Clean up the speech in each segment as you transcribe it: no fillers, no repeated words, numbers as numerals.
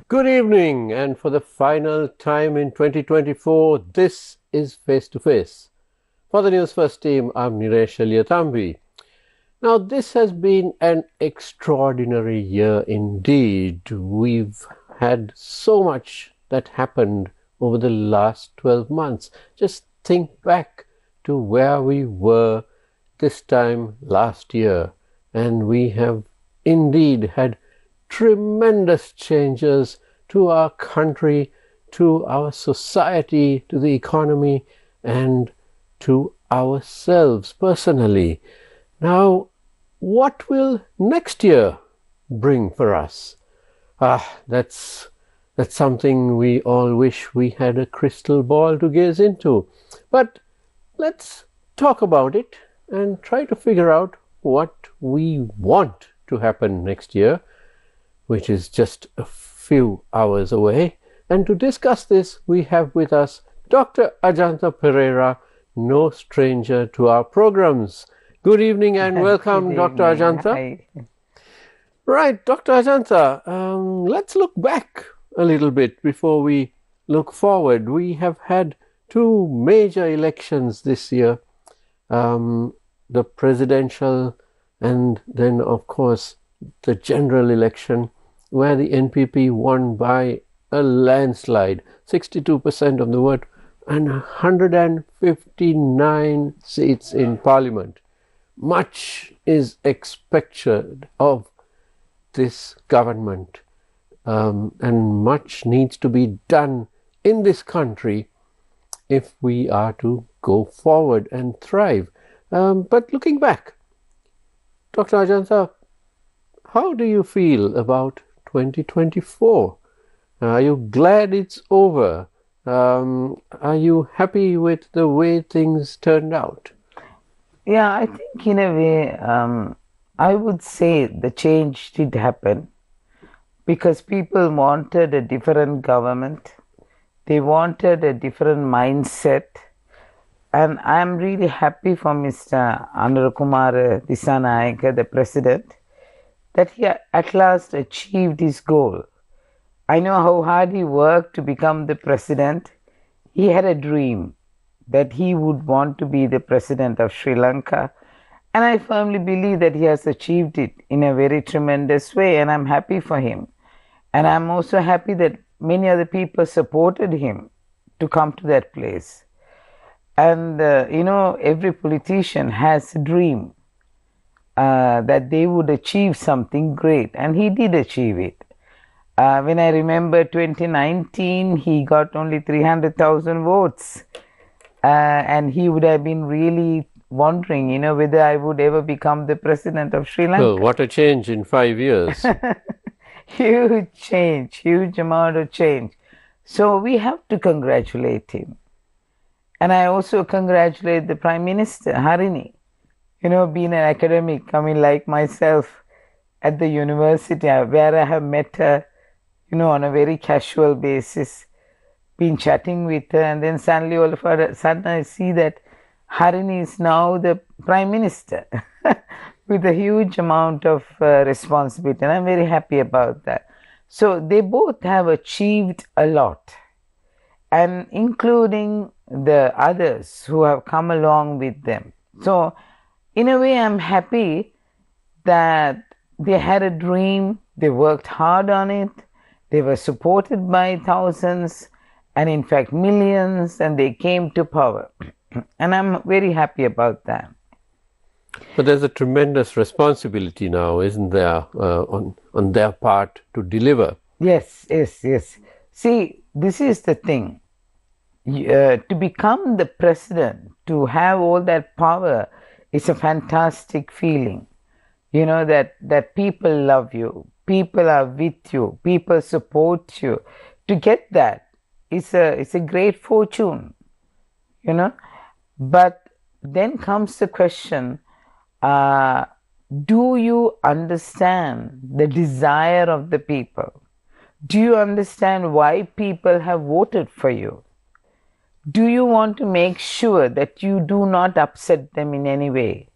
Good evening, and for the final time in 2024, this is Face to Face. For the Newsfirst team, I'm Niresh Eliathambi. Now, this has been an extraordinary year indeed. We've had so much that happened over the last 12 months. Just think back to where we were this time last year, and we have indeed had tremendous changes to our country, to our society, to the economy, and to ourselves personally. Now, what will next year bring for us? That's something we all wish we had a crystal ball to gaze into. But let's talk about it and try to figure out what we want to happen next year, which is just a few hours away. And to discuss this, we have with us Dr. Ajantha Perera, no stranger to our programs. Good evening and welcome, Dr. Ajantha. Hi. Right, Dr. Ajantha, let's look back a little bit before we look forward. We have had two major elections this year, the presidential and then, of course, the general election, where the NPP won by a landslide, 62% of the vote, and 159 seats in parliament. Much is expected of this government, and much needs to be done in this country if we are to go forward and thrive. But looking back, Dr. Ajantha, how do you feel about 2024? Are you glad it's over? Are you happy with the way things turned out? Yeah, I think in a way, I would say the change did happen because people wanted a different government. They wanted a different mindset. And I'm really happy for Mr. Anurakumar Dissanayake, the president, that he at last achieved his goal. I know how hard he worked to become the president. He had a dream that he would want to be the president of Sri Lanka. And I firmly believe that he has achieved it in a very tremendous way, and I'm happy for him. And I'm also happy that many other people supported him to come to that place. And every politician has a dream that they would achieve something great, and he did achieve it. When I remember 2019, he got only 300,000 votes, and he would have been really wondering, whether I would ever become the president of Sri Lanka. Well, what a change in 5 years. Huge change, huge amount of change. So we have to congratulate him. And I also congratulate the Prime Minister, Harini. Being an academic, like myself at the university where I have met her, on a very casual basis, been chatting with her, and then suddenly all of a sudden I see that Harini is now the Prime Minister with a huge amount of responsibility, and I'm very happy about that. So they both have achieved a lot, and including the others who have come along with them. So in a way, I'm happy that they had a dream, they worked hard on it, they were supported by thousands and in fact millions, and they came to power. And I'm very happy about that. But there's a tremendous responsibility now, isn't there, on their part to deliver? Yes. See, this is the thing. To become the president, to have all that power, is a fantastic feeling. That people love you, people are with you, people support you. To get that, it's a great fortune, But then comes the question, do you understand the desire of the people? Do you understand why people have voted for you? Do you want to make sure that you do not upset them in any way?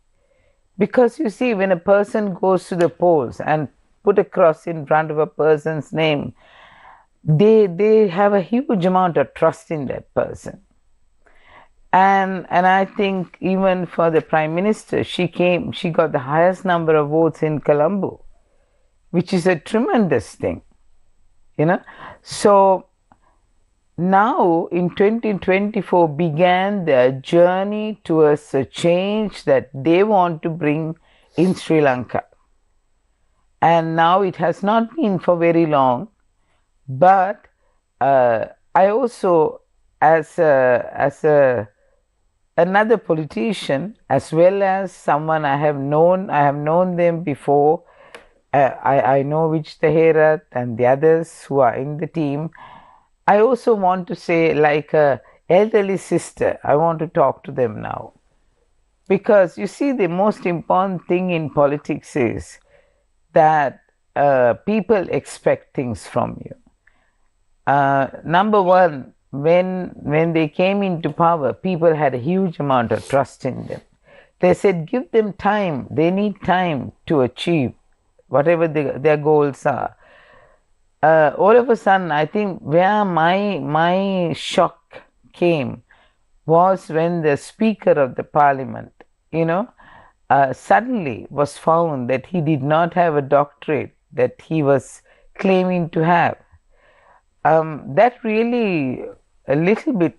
Because you see, when a person goes to the polls and put a cross in front of a person's name, they have a huge amount of trust in that person. And I think even for the prime minister, she got the highest number of votes in Colombo, which is a tremendous thing, you know. So now in 2024 began their journey towards a change that they want to bring in Sri Lanka. And now it has not been for very long, but I also, as another politician, as well as someone I have known them before. I know Ajantha and the others who are in the team. I also want to say, like a elderly sister, I want to talk to them now. Because you see, the most important thing in politics is that people expect things from you. Number one, when they came into power, people had a huge amount of trust in them. They said, give them time. They need time to achieve whatever their goals are. All of a sudden, I think where my shock came was when the Speaker of the Parliament, suddenly was found that he did not have a doctorate that he was claiming to have. That really a little bit,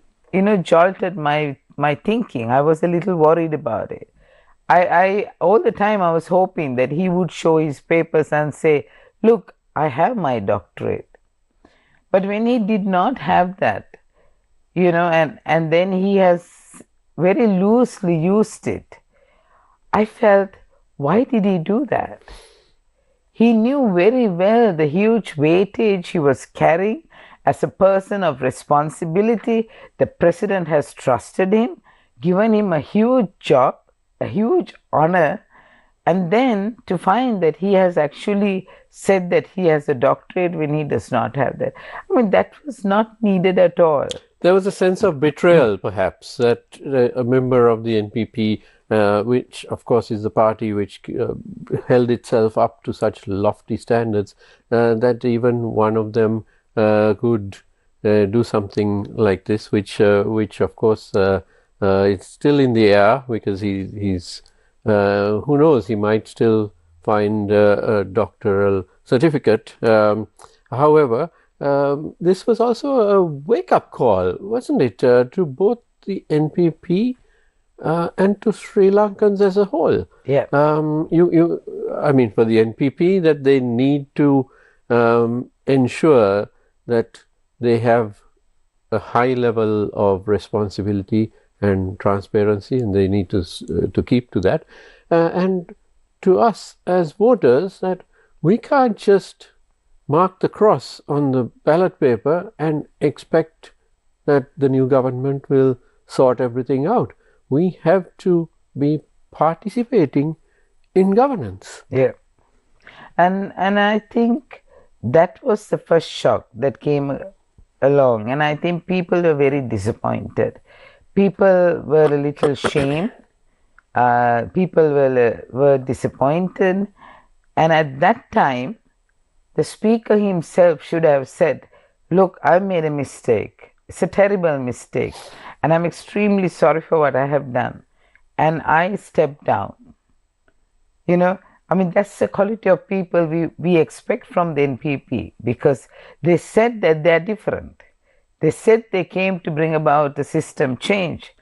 jolted my thinking. I was a little worried about it. I all the time I was hoping that he would show his papers and say, look, I have my doctorate. But when he did not have that, and then he has very loosely used it, I felt, why did he do that? He knew very well the huge weightage he was carrying as a person of responsibility. The president has trusted him, given him a huge job, a huge honor, and then to find that he has actually said that he has a doctorate when he does not have that. I mean, that was not needed at all. There was a sense of betrayal, perhaps, that a member of the NPP, which of course is the party which held itself up to such lofty standards, that even one of them could do something like this, which of course it's still in the air, because he's who knows, he might still find a doctoral certificate. However, this was also a wake-up call, wasn't it, to both the NPP and to Sri Lankans as a whole. Yeah. I mean, for the NPP, that they need to ensure that they have a high level of responsibility and transparency, and they need to keep to that. And to us as voters, that we can't just mark the cross on the ballot paper and expect that the new government will sort everything out. We have to be participating in governance. Yeah. And I think that was the first shock that came along, and I think people were very disappointed. People were a little shamed. People were disappointed, and at that time, the speaker himself should have said, look, I made a mistake. It's a terrible mistake, and I'm extremely sorry for what I have done, and I stepped down. I mean, that's the quality of people we expect from the NPP, because they said that they're different. They said they came to bring about a system change.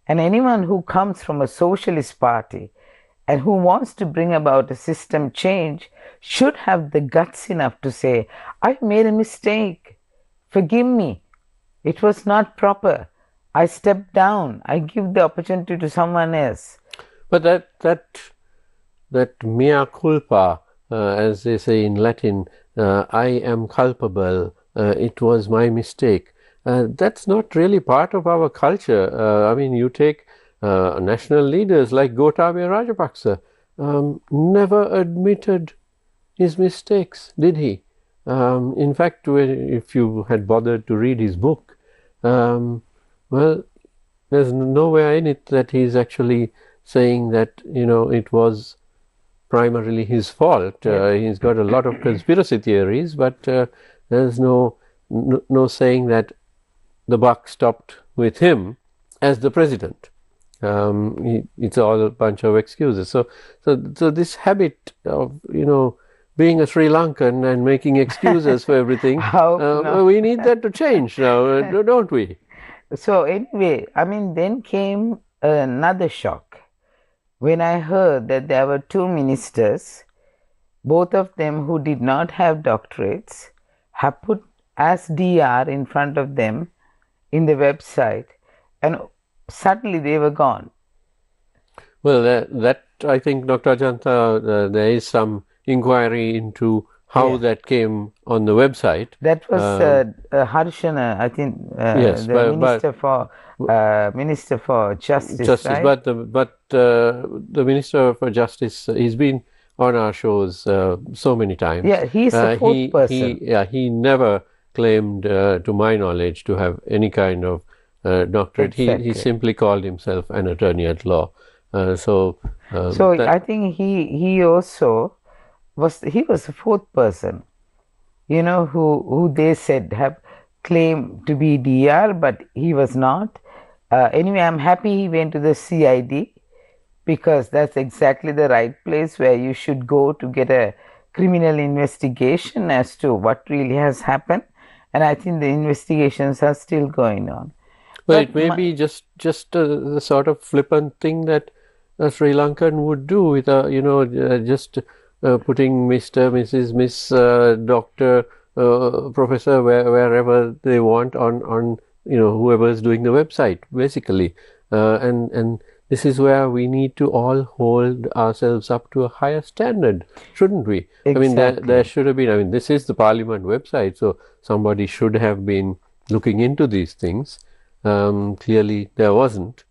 And anyone who comes from a socialist party and who wants to bring about a system change should have the guts enough to say, I made a mistake. Forgive me. It was not proper. I stepped down. I give the opportunity to someone else. But that mea culpa, as they say in Latin, I am culpable, it was my mistake. That's not really part of our culture. I mean, you take national leaders like Gotabaya Rajapaksa, never admitted his mistakes, did he? In fact, if you had bothered to read his book, well, there's nowhere in it that he's actually saying that, it was primarily his fault. He's got a lot of conspiracy theories, but there's no no saying that the buck stopped with him as the president. It's all a bunch of excuses. So this habit of being a Sri Lankan and making excuses for everything, we need that to change now, don't we? So anyway, I mean, then came another shock when I heard that there were two ministers, both of them who did not have doctorates, have put as DR in front of them in the website, and suddenly they were gone. Well, that I think, Dr. Ajantha, there is some inquiry into how that came on the website. That was Harshana, I think, yes, the Minister for Justice, right? But the Minister for Justice, he's been on our shows so many times. Yeah, he's the fourth person. He never claimed, to my knowledge, to have any kind of doctorate. Exactly. He simply called himself an attorney at law. So I think he also was the fourth person, who they said have claimed to be DR, but he was not. Anyway, I'm happy he went to the CID, because that's exactly the right place where you should go to get a criminal investigation as to what really has happened. And I think the investigations are still going on. Well, it may be just the sort of flippant thing that a Sri Lankan would do with just putting Mr., Mrs., Miss, Doctor, Professor wherever they want on whoever is doing the website, basically, and this is where we need to all hold ourselves up to a higher standard, shouldn't we? Exactly. I mean, there should have been. I mean, this is the Parliament website, so somebody should have been looking into these things. Clearly, there wasn't.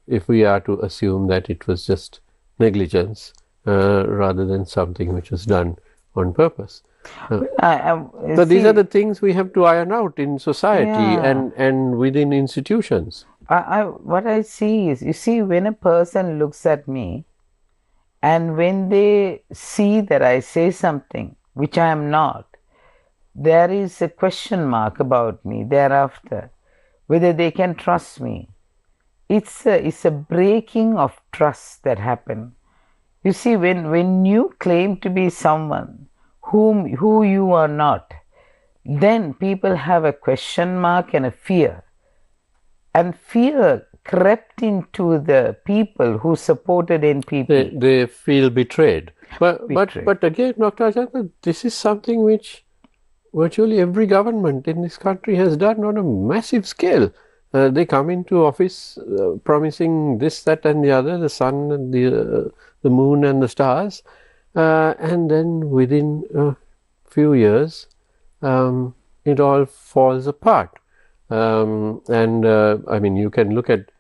If we are to assume that it was just negligence rather than something which was done on purpose. So these are the things we have to iron out in society and within institutions. What I see is, you see, when a person looks at me and when they see that I say something which I am not, there is a question mark about me thereafter, whether they can trust me. It's a breaking of trust that happens. You see, when you claim to be someone who you are not, then people have a question mark and a fear. And fear crept into the people who supported NPP. They feel betrayed. But again, Dr. Ajantha, this is something which virtually every government in this country has done on a massive scale. They come into office promising this, that, and the other, the sun and the moon and the stars, and then within a few years, it all falls apart. I mean, you can look at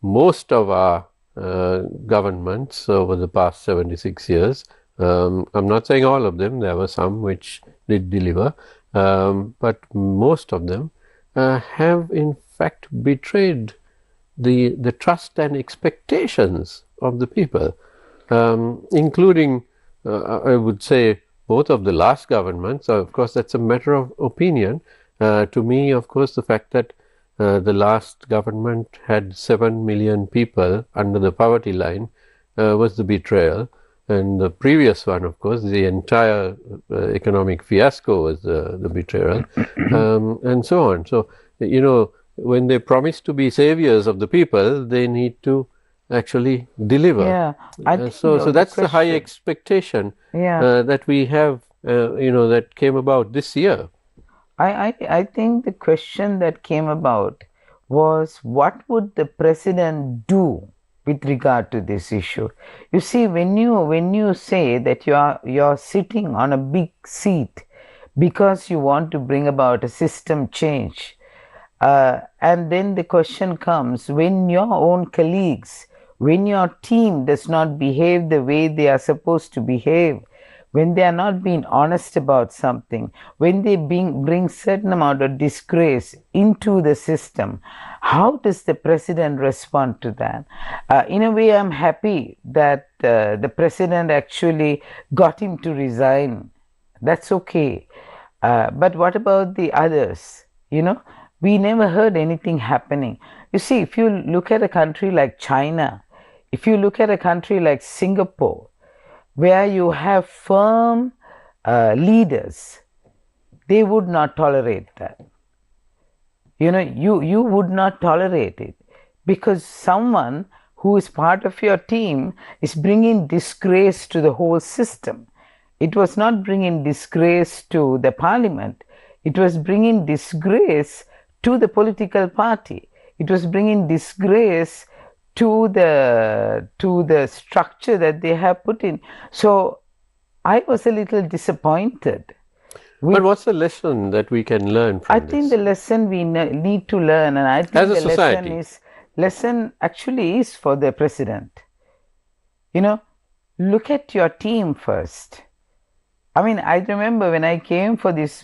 most of our governments over the past 76 years. I'm not saying all of them. There were some which did deliver, but most of them have in fact betrayed the trust and expectations of the people, including, I would say, both of the last governments. Of course, that's a matter of opinion. To me, of course, the fact that the last government had 7 million people under the poverty line was the betrayal. And the previous one, of course, the entire economic fiasco was the betrayal, and so on. So, when they promise to be saviors of the people, they need to actually deliver. Yeah, so that's the high expectation that we have, that came about this year. I think the question that came about was, what would the president do with regard to this issue? You see, when you say that you're sitting on a big seat because you want to bring about a system change, and then the question comes, when your own colleagues, when your team does not behave the way they are supposed to behave, when they are not being honest about something, when they bring certain amount of disgrace into the system, how does the president respond to that? In a way, I'm happy that the president actually got him to resign. That's okay. But what about the others? You know, we never heard anything happening. You see, if you look at a country like China, if you look at a country like Singapore, where you have firm leaders, they would not tolerate that. You would not tolerate it, because someone who is part of your team is bringing disgrace to the whole system. It was not bringing disgrace to the parliament, it was bringing disgrace to the political party, it was bringing disgrace to the structure that they have put in. So I was a little disappointed. But what's the lesson that we can learn from this? I think the lesson we need to learn, and I think as a the society, lesson actually is for the president. Look at your team first. I mean, I remember when I came for this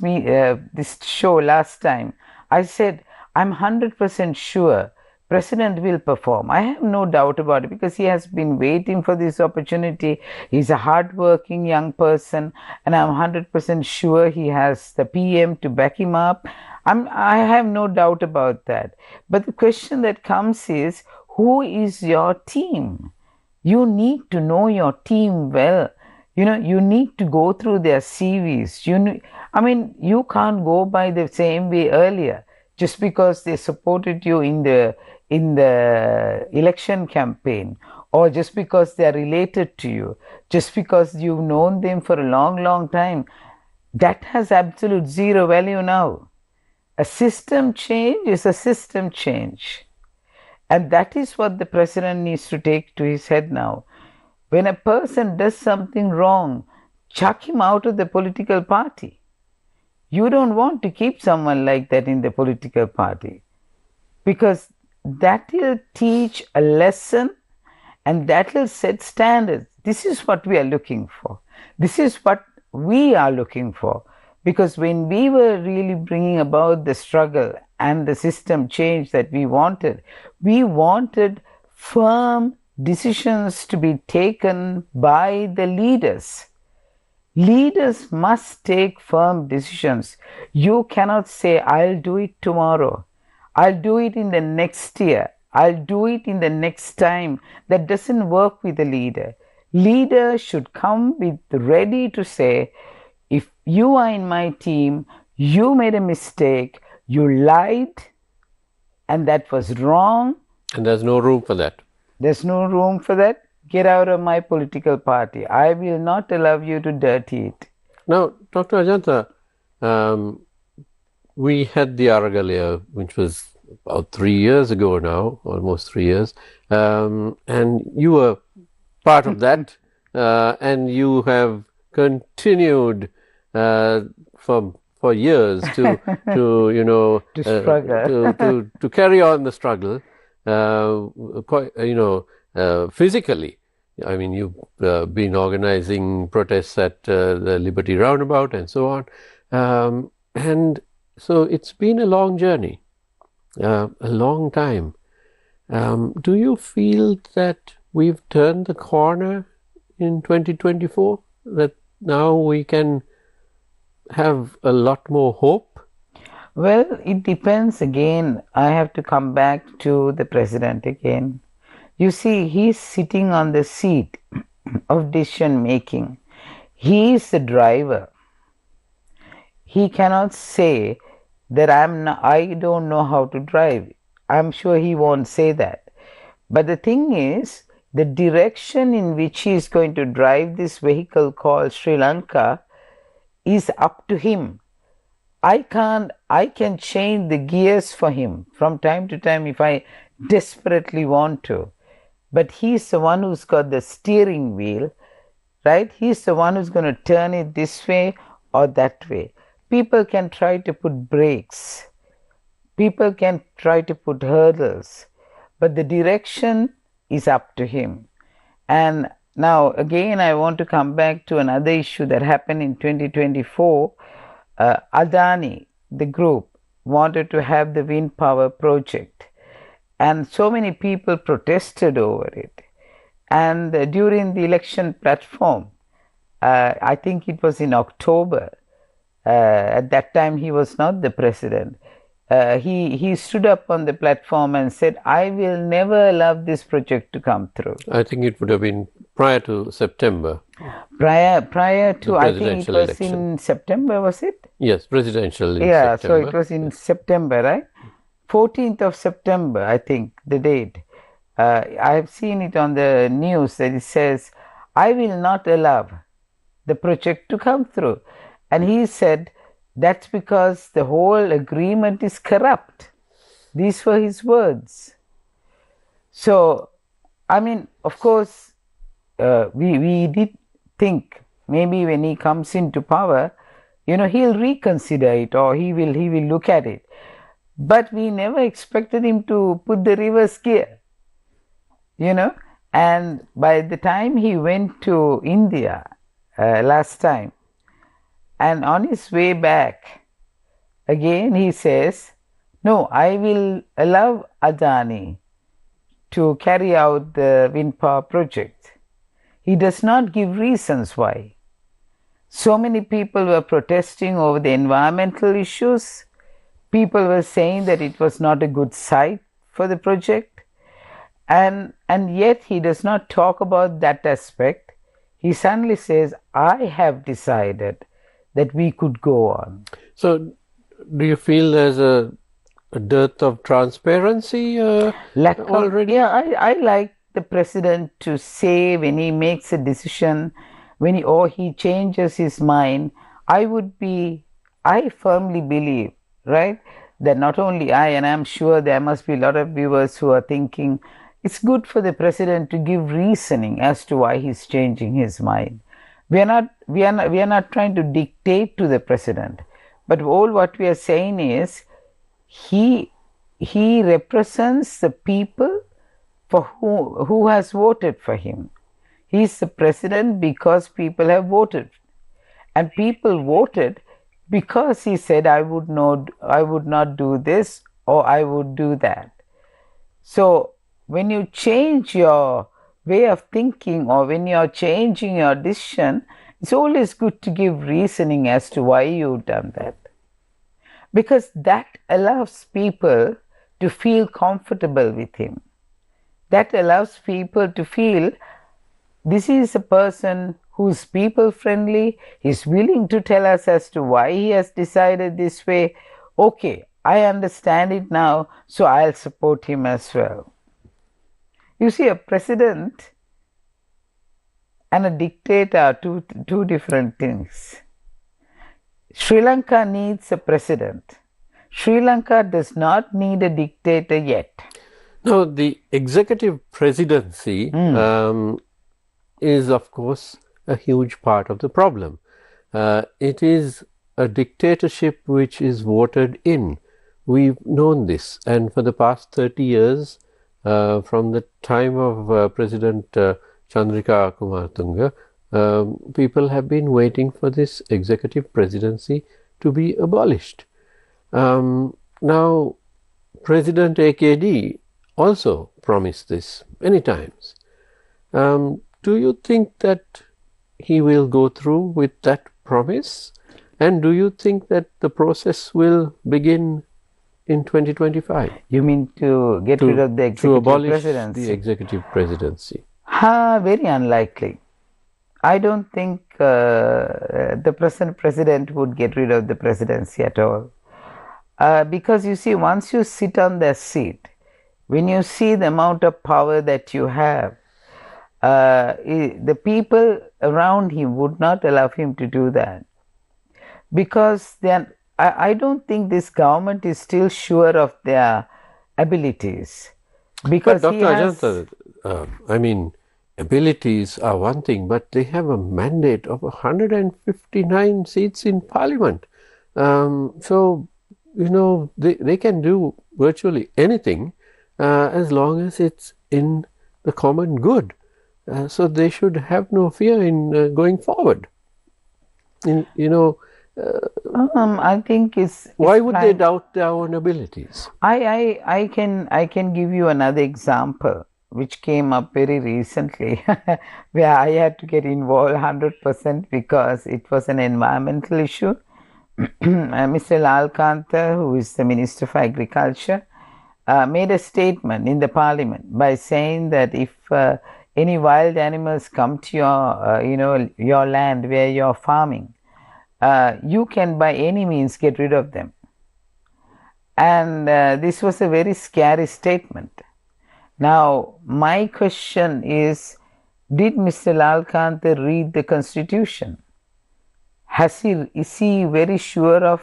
show last time, I said, I'm 100% sure President will perform. I have no doubt about it, because he has been waiting for this opportunity. He's a hardworking young person, and I'm 100% sure he has the PM to back him up. I have no doubt about that. But the question that comes is, who is your team? You need to know your team well. You need to go through their CVs. You can't go by the same way earlier just because they supported you in the election campaign, or just because they are related to you, just because you've known them for a long time. That has absolute zero value now. A system change is a system change. And that is what the president needs to take to his head now. When a person does something wrong, chuck him out of the political party. You don't want to keep someone like that in the political party, because that will teach a lesson and that will set standards. This is what we are looking for. This is what we are looking for. Because when we were really bringing about the struggle and the system change that we wanted firm decisions to be taken by the leaders. Leaders must take firm decisions. You cannot say, I'll do it tomorrow. I'll do it in the next year. I'll do it in the next time. That doesn't work with a leader. Leader should come with ready to say, if you are in my team, you made a mistake, you lied, and that was wrong. And there's no room for that. There's no room for that. Get out of my political party. I will not allow you to dirty it. Now, Dr. Ajantha, we had the Aragalia, which was about 3 years ago now, almost 3 years, and you were part of that, and you have continued for years to struggle, to carry on the struggle, physically. I mean, you've been organizing protests at the Liberty Roundabout and so on, and so it's been a long journey, a long time. Do you feel that we've turned the corner in 2024? That now we can have a lot more hope? Well, it depends again. I have to come back to the president again. You see, he's sitting on the seat of decision making. He is the driver. He cannot say that I don't know how to drive. I'm sure he won't say that. But the thing is, the direction in which he is going to drive this vehicle called Sri Lanka is up to him. I can change the gears for him from time to time if I desperately want to. But he's the one who's got the steering wheel, right? He's the one who's going to turn it this way or that way. People can try to put brakes. People can try to put hurdles. But the direction is up to him. And now, again, I want to come back to another issue that happened in 2024. Adani, the group, wanted to have the wind power project. And so many people protested over it. And during the election platform, I think it was in October, At that time, he was not the president. He stood up on the platform and said, "I will never allow this project to come through." I think it would have been prior to September. Prior to, I think it presidential was election. in September, was it? Yes, presidential in Yeah, so September. it was in September, right? 14th of September, I think, the date. I have seen it on the news that it says, "I will not allow the project to come through." And he said, that's because the whole agreement is corrupt. These were his words. So, I mean, of course, we did think maybe when he comes into power, he'll reconsider it, or he will look at it. But we never expected him to put the reverse gear, and by the time he went to India last time, and on his way back, again he says, "No, I will allow Adani to carry out the wind power project." He does not give reasons why. So many people were protesting over the environmental issues. People were saying that it was not a good site for the project. And yet he does not talk about that aspect. He suddenly says, "I have decided that we could go on." So, do you feel there's a dearth of transparency already? Yeah, I like the president to say when he makes a decision, or he changes his mind. I firmly believe, right, that not only I, and I'm sure there must be a lot of viewers who are thinking, it's good for the president to give reasoning as to why he's changing his mind. We are not trying to dictate to the president, but all what we are saying is he represents the people for who has voted for him. He is the president because people have voted, and people voted because he said, I would not do this, or I would do that. So when you change your way of thinking, or when you are changing your decision, it's always good to give reasoning as to why you've done that, because that allows people to feel comfortable with him. That allows people to feel this is a person who's people friendly, he's willing to tell us as to why he has decided this way. Okay, I understand it now, so I'll support him as well. You see, a president and a dictator are two different things. Sri Lanka needs a president. Sri Lanka does not need a dictator yet. No, the executive presidency is, of course, a huge part of the problem. It is a dictatorship which is voted in. We've known this, and for the past 30 years, from the time of President Chandrika Kumartunga, people have been waiting for this executive presidency to be abolished. Now, President AKD also promised this many times. Do you think that he will go through with that promise? And do you think that the process will begin in 2025? You mean to get rid of the executive presidency? The executive presidency. Very unlikely. I don't think the present president would get rid of the presidency at all. Because you see, once you sit on the seat, when you see the amount of power that you have, the people around him would not allow him to do that. Because then I don't think this government is still sure of their abilities. Because but Dr. Ajantha, I mean, abilities are one thing, but they have a mandate of 159 seats in parliament. So, they can do virtually anything as long as it's in the common good. So they should have no fear in going forward. I think it's why would they doubt their own abilities? I can give you another example which came up very recently where I had to get involved 100% because it was an environmental issue. Mr. Lalkantha, who is the Minister for Agriculture, made a statement in the parliament by saying that if any wild animals come to your land where you're farming, you can by any means get rid of them. And this was a very scary statement. Now, my question is, did Mr. Lalkantha read the Constitution? Is he very sure of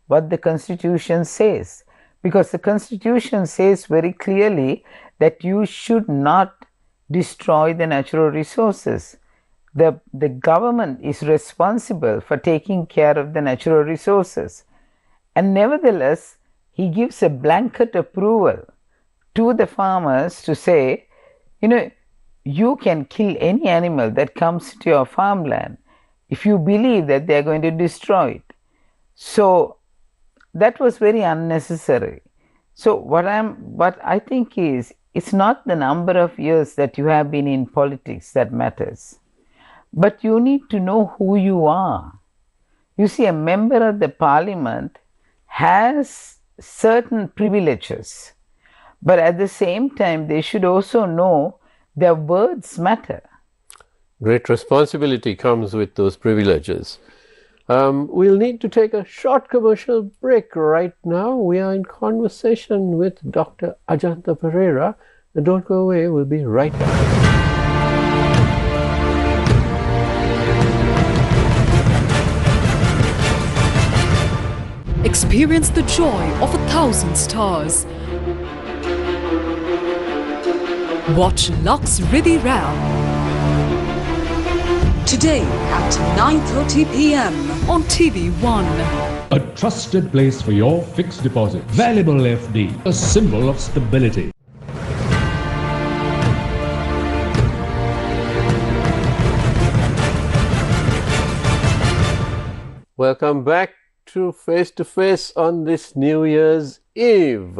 what the Constitution says? Because the Constitution says very clearly that you should not destroy the natural resources. The government is responsible for taking care of the natural resources. And nevertheless, he gives a blanket approval to the farmers to say, you can kill any animal that comes to your farmland if you believe that they are going to destroy it. So that was very unnecessary. So what I think is, it's not the number of years that you have been in politics that matters, but you need to know who you are. You see, a member of the parliament has certain privileges, but at the same time, they should also know their words matter. Great responsibility comes with those privileges. We'll need to take a short commercial break right now. We are in conversation with Dr. Ajantha Perera. And don't go away, we'll be right back. Experience the joy of 1,000 stars. Watch Lux Riddhi Ram today at 9:30 p.m. on TV1. A trusted place for your fixed deposit. Valuable FD, a symbol of stability. Welcome back to Face on this New Year's Eve.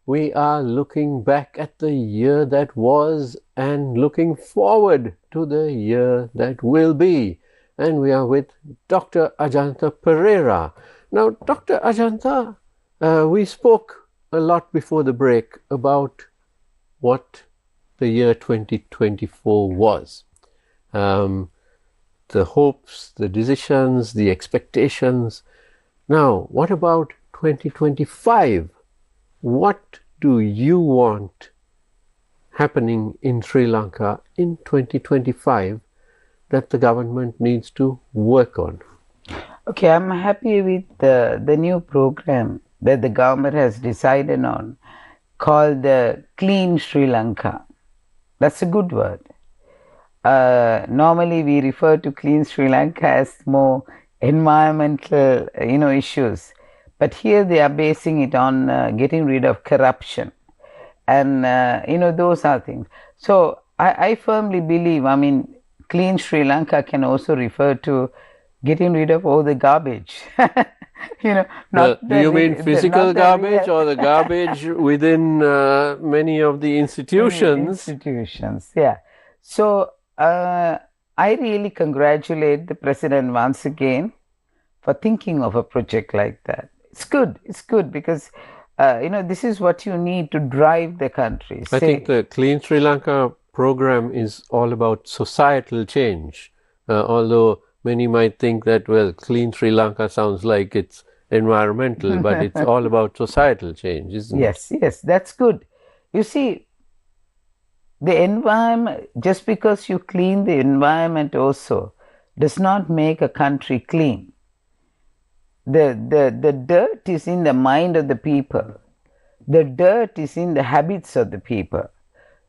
We are looking back at the year that was and looking forward to the year that will be. And we are with Dr. Ajantha Perera. Now, Dr. Ajantha, we spoke a lot before the break about what the year 2024 was. The hopes, the decisions, the expectations. Now, what about 2025? What do you want happening in Sri Lanka in 2025 that the government needs to work on? Okay, I'm happy with the new program that the government has decided on called the Clean Sri Lanka. That's a good word. Normally we refer to Clean Sri Lanka as more environmental issues, but here they are basing it on getting rid of corruption, and those are things. So I firmly believe, Clean Sri Lanka can also refer to getting rid of all the garbage. Do you mean physical garbage or the garbage within many of the institutions? Institutions, yeah. So I really congratulate the president once again for thinking of a project like that. It's good because this is what you need to drive the country. I think the Clean Sri Lanka program is all about societal change, although many might think that, well, Clean Sri Lanka sounds like it's environmental, but it's all about societal change, isn't it? Yes, that's good. You see, the environment, just because you clean the environment also, does not make a country clean. The dirt is in the mind of the people. The dirt is in the habits of the people.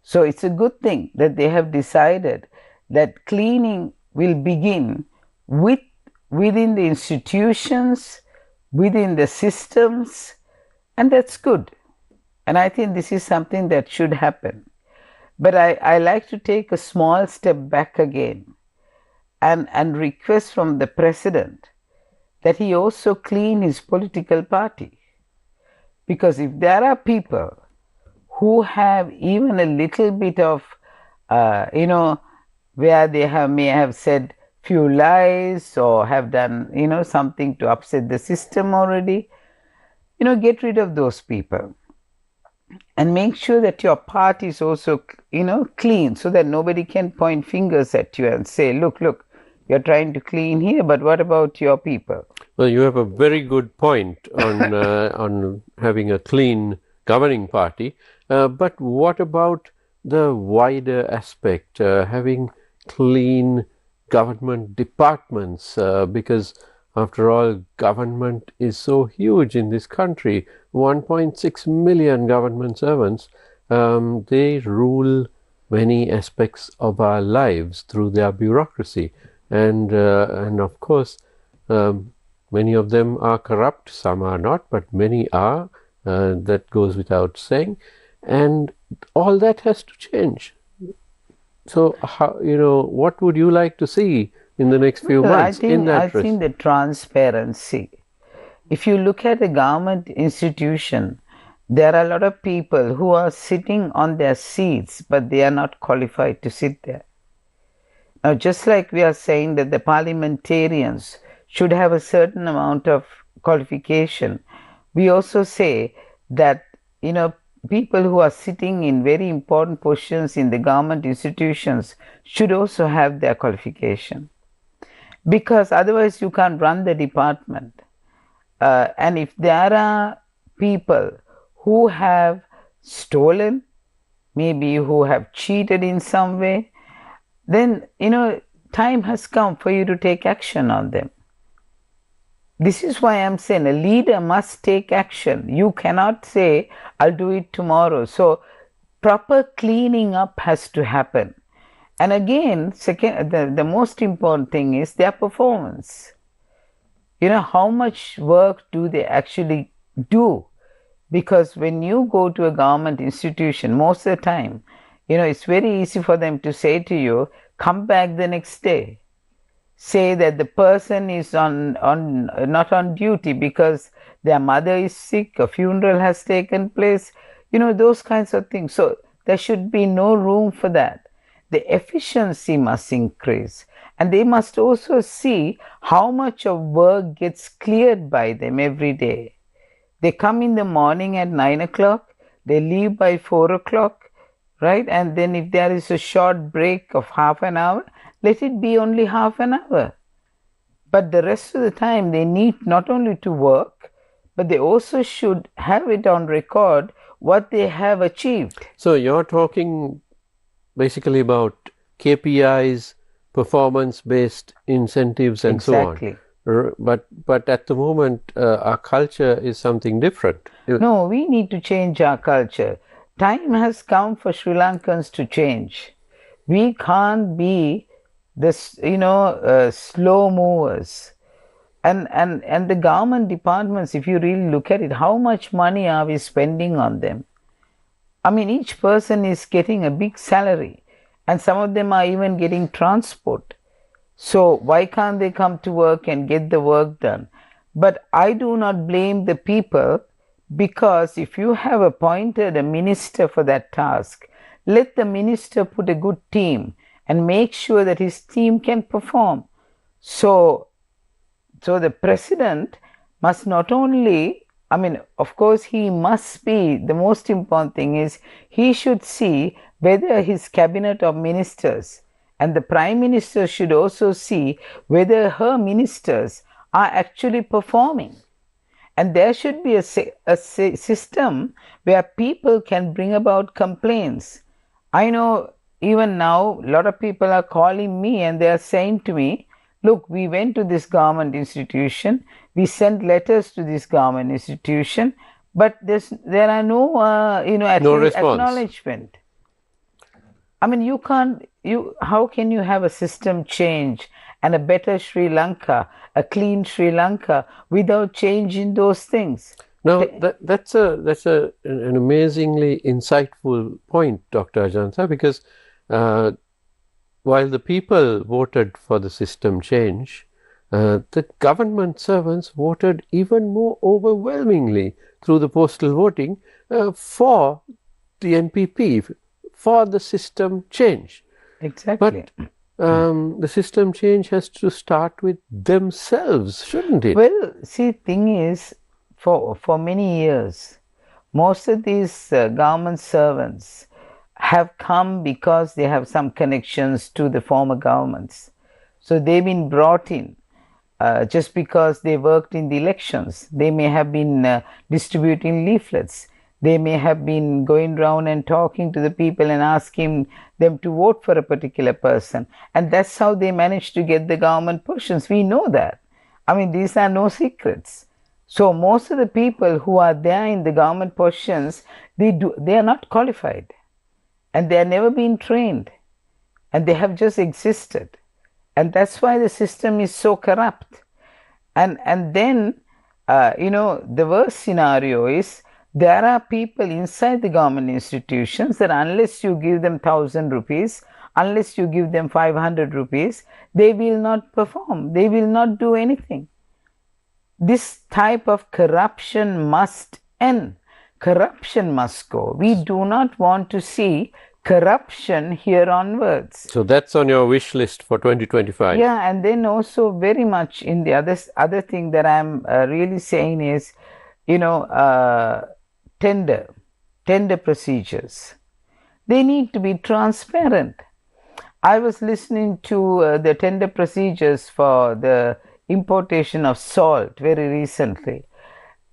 So it's a good thing that they have decided that cleaning will begin within the institutions, within the systems, and that's good. And I think this is something that should happen. But I like to take a small step back again and request from the president that he also clean his political party. Because if there are people who have even a little bit of, where they may have said few lies or have done, something to upset the system already, get rid of those people and make sure that your part is also, clean, so that nobody can point fingers at you and say, look, you're trying to clean here, but what about your people? Well, you have a very good point on on having a clean governing party. But what about the wider aspect, having clean government departments? Because after all, government is so huge in this country. 1.6 million government servants. They rule many aspects of our lives through their bureaucracy, and of course. Many of them are corrupt, some are not, but many are. That goes without saying. And all that has to change. So, what would you like to see in the next few months in that I think the transparency. If you look at the government institution, there are a lot of people who are sitting on their seats, but they are not qualified to sit there. Now, just like we are saying that the parliamentarians should have a certain amount of qualification, we also say that, people who are sitting in very important positions in the government institutions should also have their qualification. Because otherwise you can't run the department. And if there are people who have stolen, maybe who have cheated in some way, then, time has come for you to take action on them. This is why I'm saying a leader must take action. You cannot say, I'll do it tomorrow. So proper cleaning up has to happen. And again, second, the most important thing is their performance. How much work do they actually do? Because when you go to a government institution, most of the time, it's very easy for them to say to you, come back the next day. Say that the person is not on duty because their mother is sick, a funeral has taken place, those kinds of things. So there should be no room for that. The efficiency must increase, and they must also see how much of work gets cleared by them every day. They come in the morning at 9 o'clock, they leave by 4 o'clock, right? And then if there is a short break of half an hour, let it be only half an hour. But the rest of the time they need not only to work, but they also should have it on record what they have achieved. So you're talking basically about KPIs, performance-based incentives and Exactly. so on. But at the moment, our culture is something different. No, we need to change our culture. Time has come for Sri Lankans to change. We can't be this, slow movers. And the government departments, if you really look at it, how much money are we spending on them? I mean, each person is getting a big salary, and some of them are even getting transport. So why can't they come to work and get the work done? But I do not blame the people, because if you have appointed a minister for that task, let the minister put a good team and make sure that his team can perform. So the president must not only, of course, he must be, the most important thing is he should see whether his cabinet of ministers and the prime minister should also see whether her ministers are actually performing. And there should be a system where people can bring about complaints. I know even now a lot of people are calling me and they are saying to me, look, we went to this government institution, we sent letters to this government institution, but there are no acknowledgement. How can you have a system change and a better Sri Lanka, a clean Sri Lanka, without changing those things? Now, that's an amazingly insightful point, Dr. Ajantha, because while the people voted for the system change, the government servants voted even more overwhelmingly through the postal voting for the NPP, for the system change. Exactly. the system change has to start with themselves, shouldn't it? Well, see, thing is, for many years, most of these government servants have come because they have some connections to the former governments. So they've been brought in just because they worked in the elections. They may have been distributing leaflets. They may have been going around and talking to the people and asking them to vote for a particular person. And that's how they managed to get the government positions. We know that. I mean, these are no secrets. So most of the people who are there in the government positions, they are not qualified, and they have never been trained, and they have just existed. And that's why the system is so corrupt. And then the worst scenario is there are people inside the government institutions that unless you give them 1,000 rupees, unless you give them 500 rupees, they will not perform. They will not do anything. This type of corruption must end. Corruption must go. We do not want to see corruption here onwards. So that's on your wish list for 2025. Yeah, and then also very much in the other thing that I'm really saying is, tender procedures. They need to be transparent. I was listening to the tender procedures for the importation of salt very recently,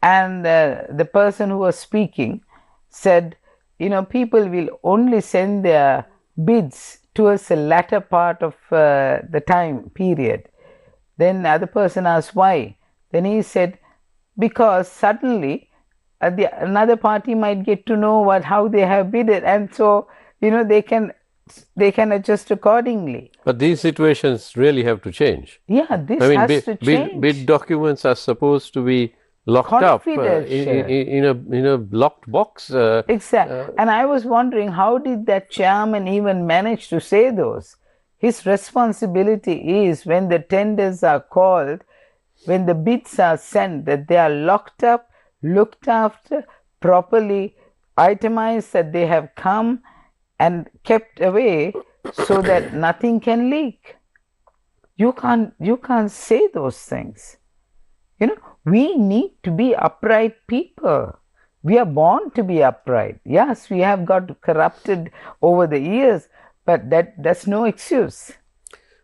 and the person who was speaking said, people will only send their bids towards the latter part of the time period. Then the other person asked why. Then he said, because suddenly another party might get to know how they have bidded, and so they can adjust accordingly. But these situations really have to change. Yeah, this has to change. Bid documents are supposed to be locked up in a locked box. Exactly. And I was wondering, how did that chairman even manage to say those? His responsibility is, when the tenders are called, when the bids are sent, that they are locked up, looked after, properly itemized, that they have come and kept away so that nothing can leak. You can't say those things. We need to be upright people. We are born to be upright. Yes, we have got corrupted over the years, but that's no excuse.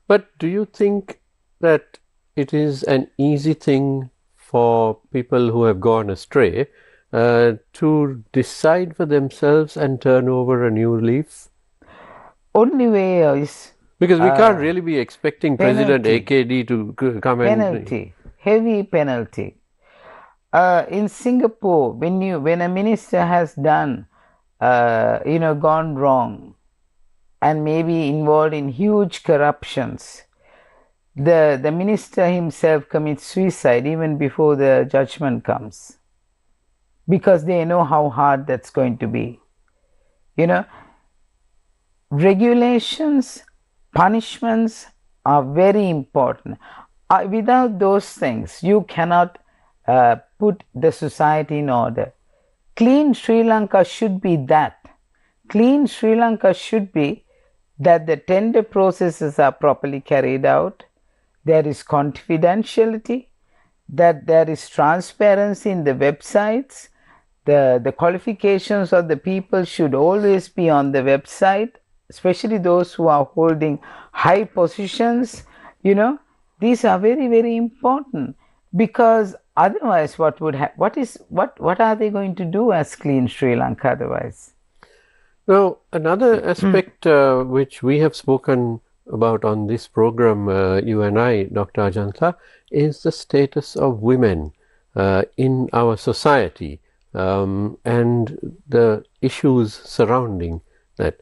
But do you think that it is an easy thing for people who have gone astray to decide for themselves and turn over a new leaf? Only way is... Because we can't really be expecting President AKD to come penalty. Heavy penalty. In Singapore, when a minister has done, gone wrong and maybe involved in huge corruptions, the minister himself commits suicide even before the judgment comes, because they know how hard that's going to be. Regulations, punishments are very important. Without those things, you cannot put the society in order. Clean Sri Lanka should be that. Clean Sri Lanka should be that the tender processes are properly carried out, there is confidentiality, that there is transparency in the websites, the qualifications of the people should always be on the website, especially those who are holding high positions. These are very, very important, because otherwise what are they going to do as Clean Sri Lanka otherwise? Now, another aspect which we have spoken about on this program, you and I, Dr. Ajantha, is the status of women in our society and the issues surrounding that.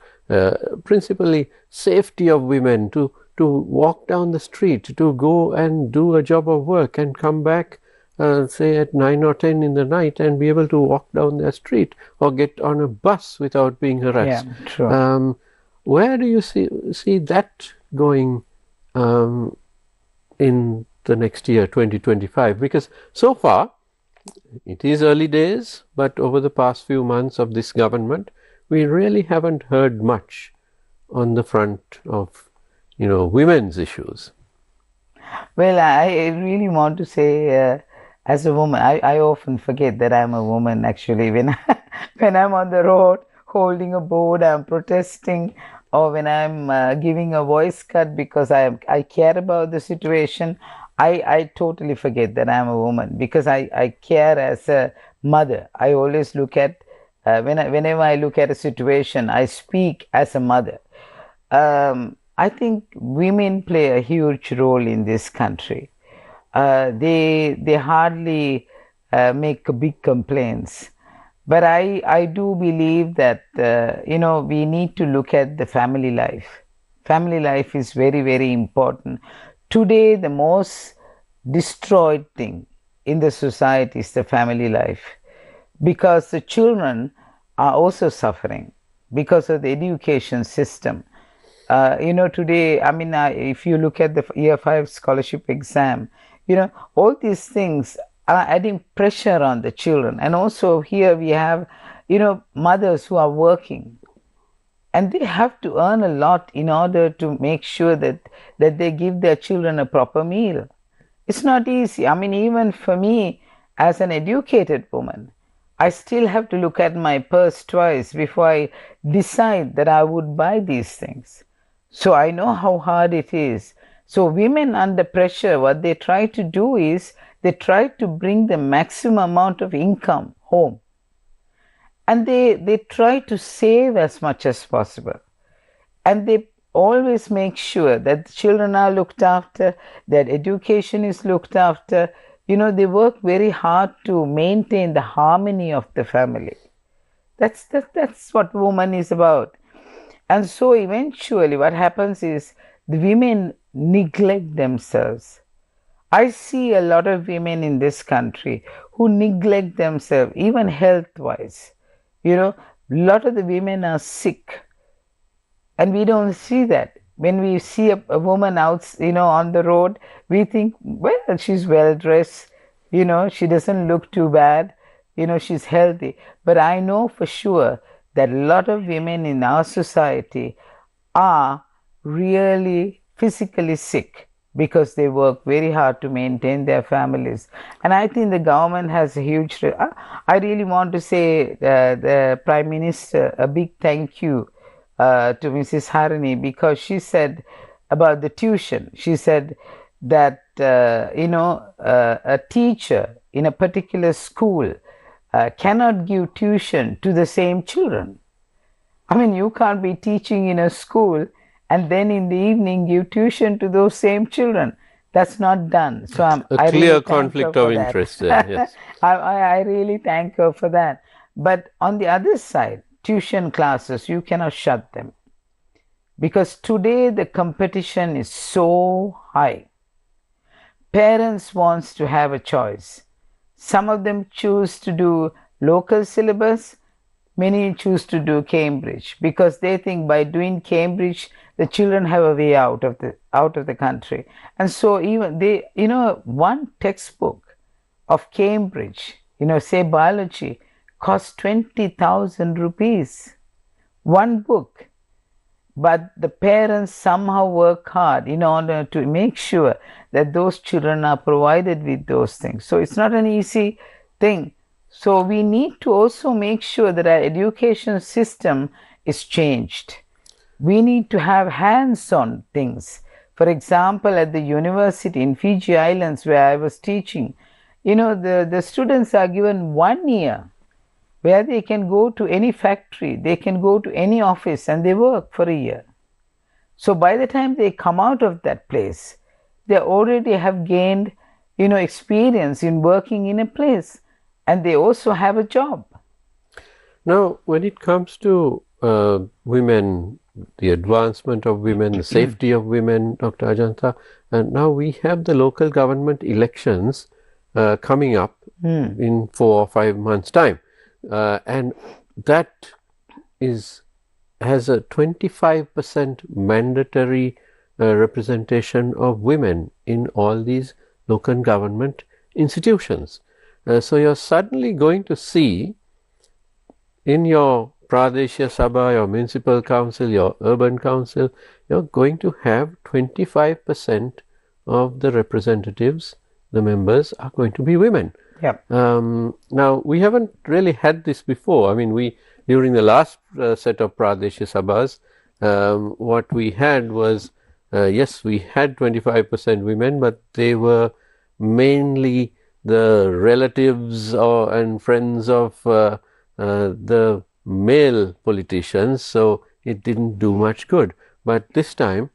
Principally, safety of women to walk down the street, to go and do a job of work and come back, say at 9 or 10 in the night, and be able to walk down their street or get on a bus without being harassed. Yeah, true. Where do you see that going in the next year, 2025? Because so far, it is early days, but over the past few months of this government, we really haven't heard much on the front of women's issues? Well, I really want to say, as a woman, I often forget that I'm a woman actually. When I'm on the road holding a board, I'm protesting, or when I'm giving a voice cut because I care about the situation, I totally forget that I'm a woman because I care as a mother. I always look at, whenever I look at a situation, I speak as a mother. I think women play a huge role in this country. They hardly make big complaints, but I do believe that we need to look at the family life. Family life is very, very important. Today, the most destroyed thing in the society is the family life, because the children are also suffering because of the education system. Today, I mean, if you look at the year 5 scholarship exam, all these things are adding pressure on the children. And also here we have, mothers who are working, and they have to earn a lot in order to make sure that they give their children a proper meal. It's not easy. I mean, even for me as an educated woman, I still have to look at my purse twice before I decide that I would buy these things. So I know how hard it is. So women under pressure, what they try to do is they try to bring the maximum amount of income home. And they try to save as much as possible. And they always make sure that the children are looked after, that education is looked after. They work very hard to maintain the harmony of the family. That's what woman is about. And so eventually what happens is the women neglect themselves. I see a lot of women in this country who neglect themselves, even health-wise. A lot of the women are sick, and we don't see that. When we see a woman out, on the road, we think, well, she's well dressed, she doesn't look too bad, she's healthy. But I know for sure that a lot of women in our society are really physically sick because they work very hard to maintain their families. And I think the government has a huge. I really want to say the Prime Minister a big thank you to Mrs. Harini, because she said about the tuition. She said that a teacher in a particular school cannot give tuition to the same children. I mean, you can't be teaching in a school and then in the evening give tuition to those same children. That's not done. So I clear really conflict of interest there. Yes. I really thank her for that. But on the other side, tuition classes, you cannot shut them, because today the competition is so high. Parents want to have a choice. Some of them choose to do local syllabus. Many choose to do Cambridge because they think by doing Cambridge, the children have a way out of the country. And so even they, one textbook of Cambridge, say biology, costs 20,000 rupees. One book. But the parents somehow work hard in order to make sure that those children are provided with those things. So it's not an easy thing. So we need to also make sure that our education system is changed. We need to have hands-on things. For example, at the university in Fiji Islands where I was teaching, the students are given 1 year where they can go to any factory, they can go to any office, and they work for a year. So by the time they come out of that place, they already have gained, experience in working in a place, and they also have a job. Now, when it comes to women, the advancement of women, the safety of women, Dr. Ajantha, and now we have the local government elections coming up in 4 or 5 months' time. And that has a 25% mandatory representation of women in all these local government institutions. So you're suddenly going to see in your Pradeshya Sabha, your municipal council, your urban council, you're going to have 25% of the representatives, the members, are going to be women. Yep. Now, we haven't really had this before. I mean, during the last set of Pradeshya Sabhas, what we had was, yes, we had 25% women, but they were mainly the relatives and friends of the male politicians, so it didn't do much good. But this time,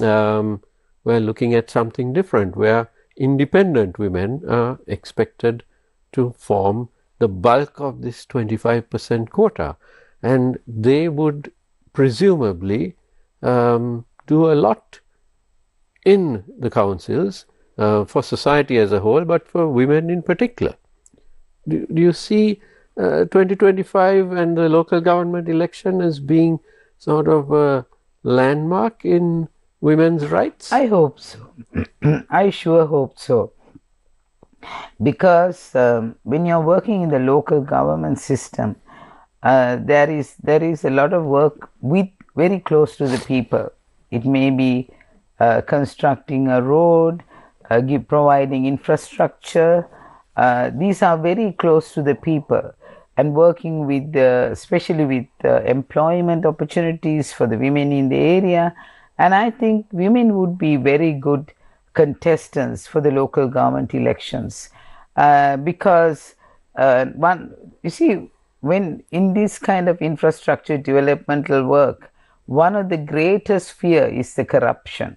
we're looking at something different, where independent women are expected to form the bulk of this 25% quota, and they would presumably do a lot in the councils for society as a whole, but for women in particular. Do you see 2025 and the local government election as being sort of a landmark in women's rights? I hope so. I sure hope so. Because when you're working in the local government system, there is a lot of work with very close to the people. It may be constructing a road, providing infrastructure. These are very close to the people, and working with especially with employment opportunities for the women in the area. And I think women would be very good contestants for the local government elections, because you see, when in this kind of infrastructure developmental work, one of the greatest fear is the corruption.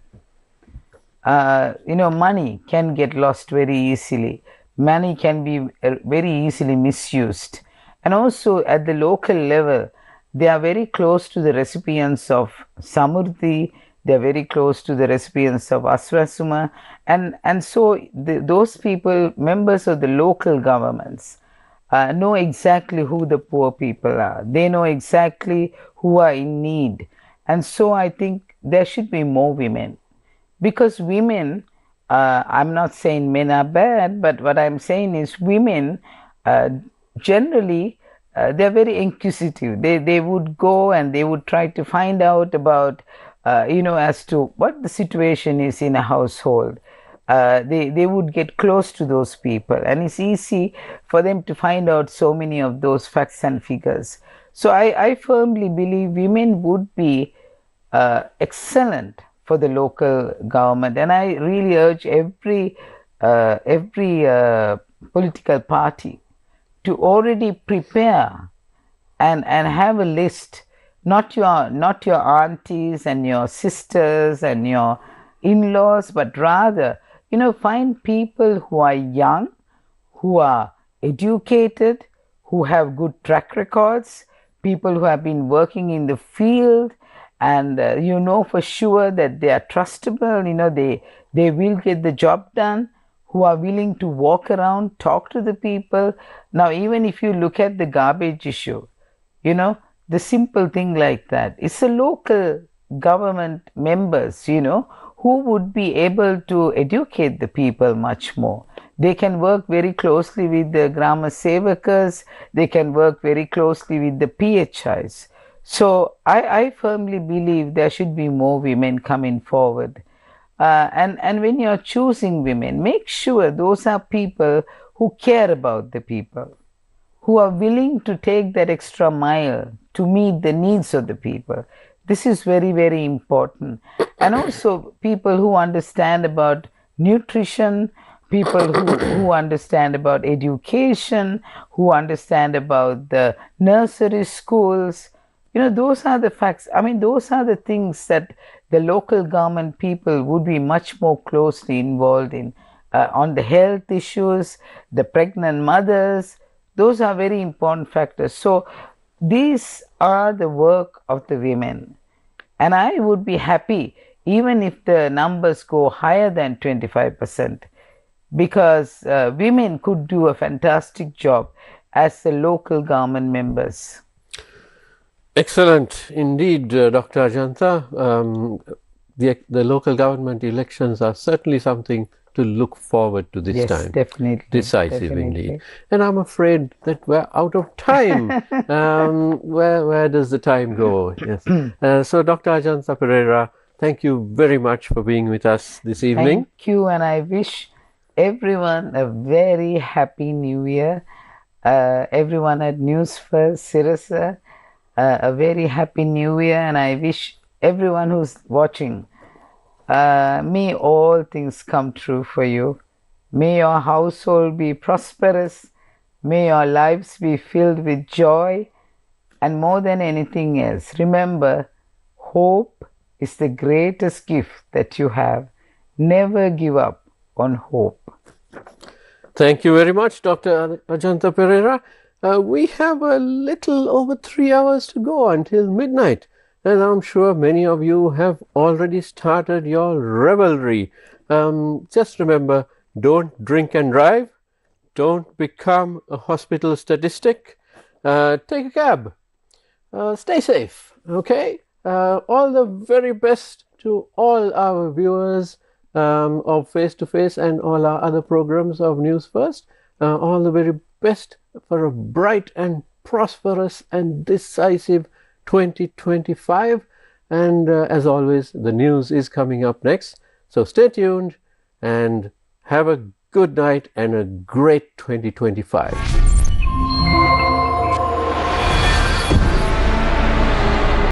Money can get lost very easily. Money can be very easily misused. And also at the local level, they are very close to the recipients of Samurdhi, they are very close to the recipients of Aswasuma, and so those people, members of the local governments, know exactly who the poor people are. They know exactly who are in need. And so I think there should be more women. Because women, I'm not saying men are bad, but what I'm saying is women generally, they're very inquisitive. They would go and they would try to find out about, as to what the situation is in a household. They would get close to those people, and it's easy for them to find out so many of those facts and figures. So I firmly believe women would be excellent for the local government, and I really urge every political party to already prepare and have a list, not your aunties and your sisters and your in-laws, but rather find people who are young, who are educated, who have good track records, people who have been working in the field, and for sure that they are trustable, they will get the job done, who are willing to walk around, talk to the people. Now, even if you look at the garbage issue, the simple thing like that, it's the local government members, who would be able to educate the people much more. They can work very closely with the Grama Sevakas, they can work very closely with the PHIs. So I firmly believe there should be more women coming forward. And when you're choosing women, make sure those are people who care about the people, who are willing to take that extra mile to meet the needs of the people. This is very, very important. And also people who understand about nutrition, people who understand about education, who understand about the nursery schools. Those are the facts. I mean, those are the things that the local government people would be much more closely involved in, on the health issues, the pregnant mothers. Those are very important factors. So these are the work of the women. And I would be happy even if the numbers go higher than 25%, because women could do a fantastic job as the local government members. Excellent indeed, Dr. Ajantha. The local government elections are certainly something to look forward to this Yes, time. definitely. Decisive definitely. indeed. And I'm afraid that we're out of time. Where does the time go? Yes. So Dr. Ajantha Perera, thank you very much for being with us this evening. Thank you, and I wish everyone a very happy New Year. Everyone at Newsfirst, Sirasa, a very happy New Year, and I wish everyone who's watching, may all things come true for you. May your household be prosperous. May your lives be filled with joy. And more than anything else, remember, hope is the greatest gift that you have. Never give up on hope. Thank you very much, Dr. Ajantha Perera. We have a little over 3 hours to go until midnight, and I'm sure many of you have already started your revelry. Just remember, don't drink and drive. Don't become a hospital statistic. Take a cab. Stay safe, okay? All the very best to all our viewers of Face to Face and all our other programs of Newsfirst. All the very best for a bright and prosperous and decisive 2025. And as always, the news is coming up next. So stay tuned and have a good night and a great 2025.